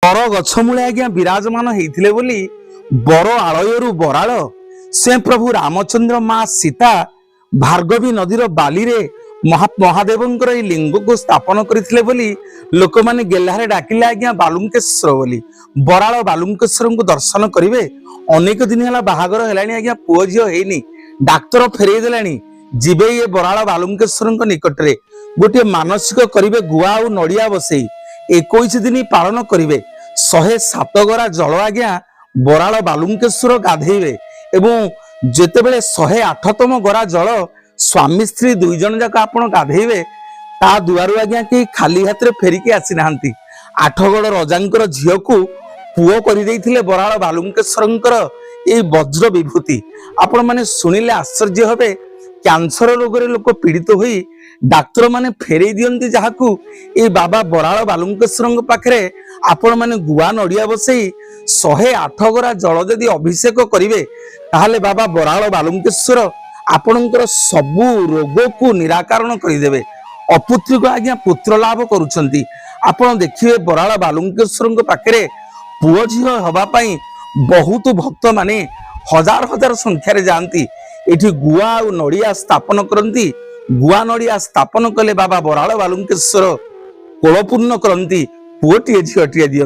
बर गछ मूले आज्ञा विराजमान होते बोली बर आलयरू बराल से प्रभु रामचंद्र माँ सीता भार्गवी नदीर बाली रे महादेवंकर ई लिंग को स्थापन करथिले बोली लोक माने गेल्हारे डाकिले आज्ञा बालुंकेश्वर बोली बराल बालुंकेश्वर को दर्शन करिवे। अनेक दिन हला बाहागर हेलानी आज्ञा पुओ झियो हेनी डाक्तर फेरई देलानी जिबे ये बराल बालुंकेश्वर निकट रे गोटे मानसिक करिवे गुआ और नड़िया बसई 21 दिन पालन करिवे 107 गरा जल आज्ञा बराल बालुंकेश्वर गाधेइबे एवं जेतेबेले 108तम गरा जल स्वामी स्त्री दुई जन जाक आपण गाधेइबे ता दुआरु आज्ञा कि खाली हाथ रे फेरिके आसी नाहंती। आठगड़ रजांकर झियो को पुओ करि देइथिले बराल बालुंकेश्वरंकर ए वज्र विभूति आपण माने सुनिले आश्चर्य होबे। कैंसर रोग रे लोक पीड़ित होई डाक्तर माने फेरई दियंती जाहाकू ए बाबा बराल बालुंकेश्वर पाखरे आपण माने गुआ नड़िया बसई 108 गरा जल जदि अभिषेक करिवे ताहाले बाबा बराल बालुंकेश्वर आपणकर सबु रोग को निराकरण करदेवे। अपुत्री को आज्ञा पुत्र लाभ करुछंती। आपण देखिए बराल बालुंकेश्वर पाखरे पुओ झियो हवा पाई बहुत भक्त माने हजार हजार संख्यारे जानती एठी गुआ और नड़िया स्थापन करती। गुआ नड़िया स्थापन कले बाबा बराल बालुंकेश्वर कोलपूर्ण करती पुओटीए झियोटीए दियंती।